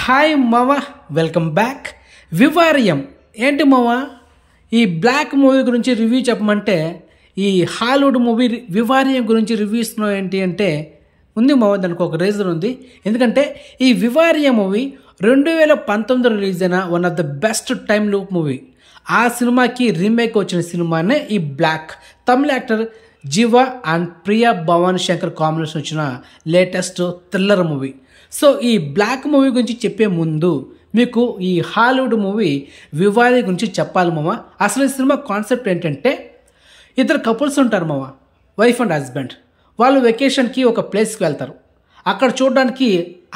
Hi మావా, welcome back. వివారియం ఏంటి మావా? ఈ బ్లాక్ మూవీ గురించి రివ్యూ చెప్పమంటే ఈ హాలీవుడ్ మూవీ వివారియం గురించి రివ్యూ ఇస్తున్నావు ఏంటి అంటే ఉంది మావా. దానికి ఒక రీజన్ ఉంది. ఎందుకంటే ఈ వివారియం మూవీ 2019 రిలీజ్ అయిన one of the best time loop movie. ఆ సినిమాకి రీమేక్ వచ్చిన సినిమానే ఈ బ్లాక్. తమిళ యాక్టర్ జీవ అండ్ ప్రియా భవానీ శంకర్ కాంబినేషన్ వచ్చిన లేటెస్ట్ థ్రిల్లర్ మూవీ. సో ఈ బ్లాక్ మూవీ గురించి చెప్పే ముందు మీకు ఈ హాలీవుడ్ మూవీ వివారి గురించి చెప్పాలి మామ. అసలు ఈ సినిమా కాన్సెప్ట్ ఏంటంటే ఇద్దరు కపుల్స్ ఉంటారు మామ, వైఫ్ అండ్ హస్బెండ్. వాళ్ళు వెకేషన్కి ఒక ప్లేస్కి వెళ్తారు. అక్కడ చూడడానికి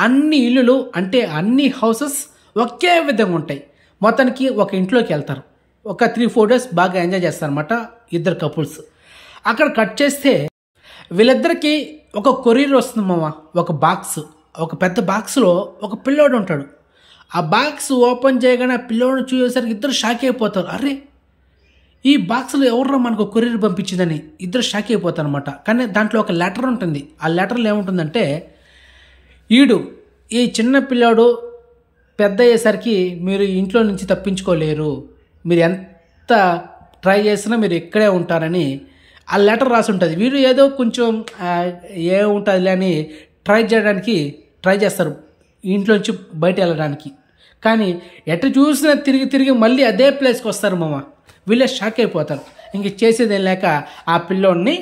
అన్ని ఇల్లులు అంటే అన్ని హౌసెస్ ఒకే విధంగా ఉంటాయి. మొత్తానికి ఒక ఇంట్లోకి వెళ్తారు. ఒక 3-4 డేస్ బాగా ఎంజాయ్ చేస్తారనమాట ఇద్దరు కపుల్స్. అక్కడ కట్ చేస్తే వీళ్ళిద్దరికి ఒక కొరియర్ వస్తుంది మామ. ఒక బాక్స్, ఒక పెద్ద బాక్స్లో ఒక పిల్లోడు ఉంటాడు. ఆ బాక్స్ ఓపెన్ చేయగానే ఆ పిల్లోడిని చూసేసరికి ఇద్దరు షాక్ అయిపోతారు. అరే, ఈ బాక్స్లో ఎవర్రా మనకు కొరియర్ పంపించిందని ఇద్దరు షాక్ అయిపోతారు అనమాట. కానీ దాంట్లో ఒక లెటర్ ఉంటుంది. ఆ లెటర్లో ఏముంటుందంటే, ఈ చిన్న పిల్లోడు పెద్ద అయ్యేసరికి మీరు ఇంట్లో నుంచి తప్పించుకోలేరు, మీరు ఎంత ట్రై చేసినా మీరు ఇక్కడే ఉంటారని ఆ లెటర్ రాసి ఉంటుంది. వీడు ఏదో కొంచెం ఏముంటుందిలే అని ట్రై చేస్తారు ఇంట్లోంచి బయట వెళ్ళడానికి. కానీ ఎటు చూసినా తిరిగి మళ్ళీ అదే ప్లేస్కి వస్తారు మామ. వీళ్ళే షాక్ అయిపోతారు. ఇంక చేసేది లేక ఆ పిల్లోడిని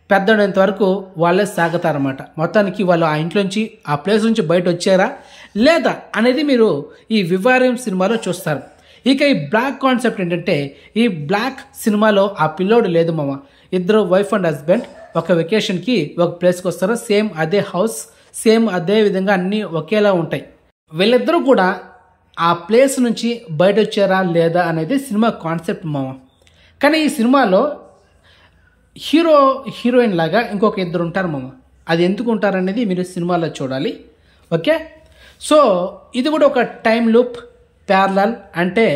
పెద్దోడేంత వరకు వాళ్ళే సాగుతారన్నమాట. మొత్తానికి వాళ్ళు ఆ ఇంట్లోంచి ఆ ప్లేస్ నుంచి బయట వచ్చారా లేదా అనేది మీరు ఈ వివారియం సినిమాలో చూస్తారు. ఇక ఈ బ్లాక్ కాన్సెప్ట్ ఏంటంటే, ఈ బ్లాక్ సినిమాలో ఆ పిల్లోడు లేదు మామ. ఇద్దరు వైఫ్ అండ్ హస్బెండ్ ఒక వెకేషన్కి ఒక ప్లేస్కి వస్తారు. సేమ్ అదే హౌస్, సేమ్ అదే విధంగా అన్నీ ఒకేలా ఉంటాయి. వీళ్ళిద్దరూ కూడా ఆ ప్లేస్ నుంచి బయట వచ్చారా లేదా అనేది సినిమా కాన్సెప్ట్ మామ. కానీ ఈ సినిమాలో హీరోయిన్ లాగా ఇంకొక ఇద్దరు ఉంటారు మామ. అది ఎందుకు ఉంటారనేది మీరు సినిమాలో చూడాలి. ఓకే, సో ఇది కూడా ఒక టైం లూప్ ప్యారలల్. అంటే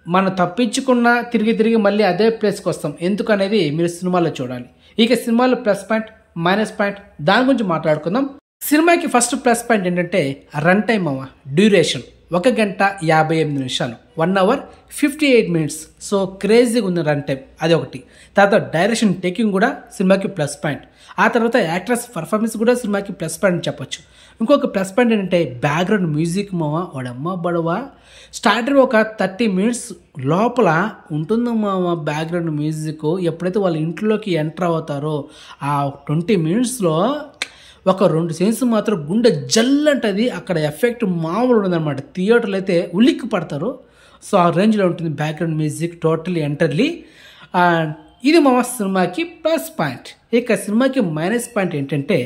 మనం తప్పించుకున్న తిరిగి మళ్ళీ అదే ప్లేస్కి వస్తాం. ఎందుకు అనేది మీరు సినిమాలో చూడాలి. ఇక సినిమాలో ప్లస్ పాయింట్, మైనస్ పాయింట్ దాని గురించి మాట్లాడుకుందాం. సినిమాకి ఫస్ట్ ప్లస్ పాయింట్ ఏంటంటే రన్ టైమ్ అవ్వ, డ్యూరేషన్ 1 గంట 58 నిమిషాలు, 1 hour 58 minutes. సో క్రేజీగా ఉంది రన్ టైం, అది ఒకటి. తర్వాత డైరెక్షన్ టేకింగ్ కూడా సినిమాకి ప్లస్ పాయింట్. ఆ తర్వాత యాక్ట్రెస్ పర్ఫార్మెన్స్ కూడా సినిమాకి ప్లస్ పాయింట్ చెప్పొచ్చు. ఇంకొక ప్లస్ పాయింట్ ఏంటంటే బ్యాక్గ్రౌండ్ మ్యూజిక్ మావా, వాడమ్మ బడవా. స్టార్టింగ్ ఒక 30 minutes లోపల ఉంటుంది మావా బ్యాక్గ్రౌండ్ మ్యూజిక్. ఎప్పుడైతే వాళ్ళ ఇంట్లోకి ఎంటర్ అవుతారో ఆ 20 minutesలో ఒక 2 సీన్స్ మాత్రం గుండె జల్లంటది. అక్కడ ఎఫెక్ట్ మామూలు ఉండదన్నమాట. థియేటర్లు అయితే ఉలిక్కి పడతారు. సో ఆ రేంజ్లో ఉంటుంది బ్యాక్గ్రౌండ్ మ్యూజిక్ టోటలీ ఎంటర్లీ. ఇది మామ సినిమాకి ప్లస్ పాయింట్. ఇక సినిమాకి మైనస్ పాయింట్ ఏంటంటే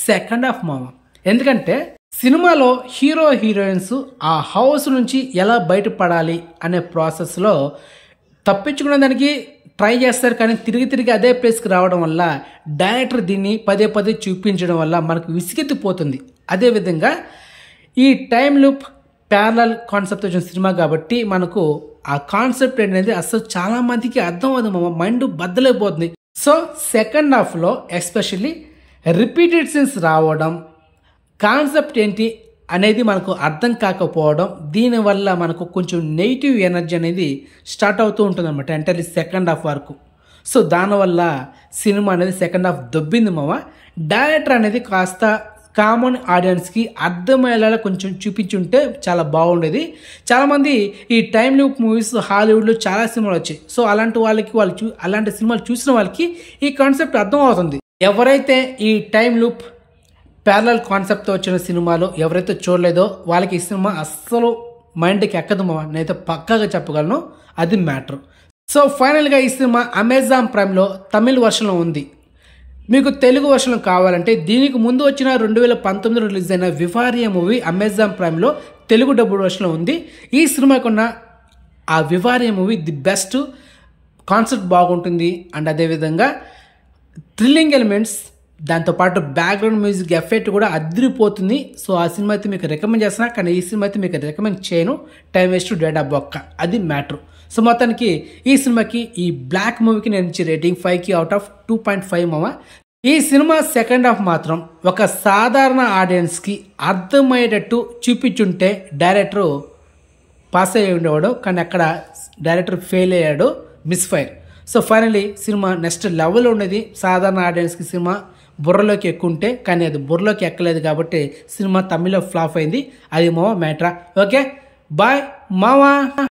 సెకండ్ హాఫ్ మామ. ఎందుకంటే సినిమాలో హీరోయిన్స్ ఆ హౌస్ నుంచి ఎలా బయటపడాలి అనే ప్రాసెస్లో తప్పించుకునే దానికి ట్రై చేస్తారు. కానీ తిరిగి అదే ప్లేస్కి రావడం వల్ల డైరెక్టర్ దీన్ని పదే చూపించడం వల్ల మనకు విసిగెత్తిపోతుంది. అదేవిధంగా ఈ టైం లూప్ ప్యారలల్ కాన్సెప్ట్ వచ్చిన సినిమా కాబట్టి మనకు ఆ కాన్సెప్ట్ అనేది అసలు చాలా మందికి అర్థం అవుతుంది మామ. మైండ్ బద్దలైపోతుంది. సో సెకండ్ హాఫ్లో ఎస్పెషల్లీ రిపీటెడ్ సీన్స్ రావడం, కాన్సెప్ట్ ఏంటి అనేది మనకు అర్థం కాకపోవడం, దీనివల్ల మనకు కొంచెం నెగిటివ్ ఎనర్జీ అనేది స్టార్ట్ అవుతూ ఉంటుంది అనమాట ఎంటర్లీ సెకండ్ హాఫ్ వరకు. సో దానివల్ల సినిమా అనేది సెకండ్ హాఫ్ దొబ్బింది మామ. డైరెక్టర్ అనేది కాస్త కామన్ ఆడియన్స్కి అర్థమయ్యేలా కొంచెం చూపించుంటే చాలా బాగుండేది. చాలామంది ఈ టైం లూప్ మూవీస్ హాలీవుడ్లో చాలా సినిమాలు వచ్చాయి. సో అలాంటి వాళ్ళకి అలాంటి సినిమాలు చూసిన వాళ్ళకి ఈ కాన్సెప్ట్ అర్థం అవుతుంది. ఎవరైతే ఈ టైం లూప్ ప్యారలల్ కాన్సెప్ట్తో వచ్చిన సినిమాలో ఎవరైతే చూడలేదో వాళ్ళకి ఈ సినిమా అస్సలు మైండ్కి ఎక్కదు మామ. నేనైతే పక్కాగా చెప్పగలను, అది మ్యాటర్. సో ఫైనల్గా ఈ సినిమా అమెజాన్ ప్రైమ్లో తమిళ్ వర్షన్లో ఉంది. మీకు తెలుగు వర్షన్ కావాలంటే దీనికి ముందు వచ్చిన 2019 రిలీజ్ అయిన వివారియా మూవీ అమెజాన్ ప్రైమ్లో తెలుగు డబ్బుడ్ వర్షన్లో ఉంది. ఈ సినిమాకున్న ఆ వివారియా మూవీ ది బెస్ట్. కాన్సెప్ట్ బాగుంటుంది అండ్ అదేవిధంగా థ్రిల్లింగ్ ఎలిమెంట్స్, దాంతోపాటు బ్యాక్గ్రౌండ్ మ్యూజిక్ ఎఫెక్ట్ కూడా అదిరిపోతుంది. సో ఆ సినిమా అయితే మీకు రికమెండ్ చేస్తున్నా, కానీ ఈ సినిమా అయితే మీకు రికమెండ్ చేయను. టైం వేస్ట్, డేటా బొక్క, అది మ్యాటర్. సో మొత్తానికి ఈ సినిమాకి ఈ బ్లాక్ మూవీకి నేను ఇచ్చే రేటింగ్ 5కి out of 2.5 మామ. ఈ సినిమా సెకండ్ హాఫ్ మాత్రం ఒక సాధారణ ఆడియన్స్కి అర్థమయ్యేటట్టు చూపించుంటే డైరెక్టరు పాస్ అయ్యి ఉండేవాడు, కానీ అక్కడ డైరెక్టర్ ఫెయిల్ అయ్యాడు, misfire. So finally cinema next level ఉన్నది. సాధారణ ఆడియన్స్కి సినిమా బుర్రలోకి ఎక్కుంటే, కానీ అది బుర్రలోకి ఎక్కలేదు కాబట్టి సినిమా తమిళ్లో ఫ్లాప్ అయింది. అది మావా మ్యాట్రా. ఓకే బాయ్ మావా.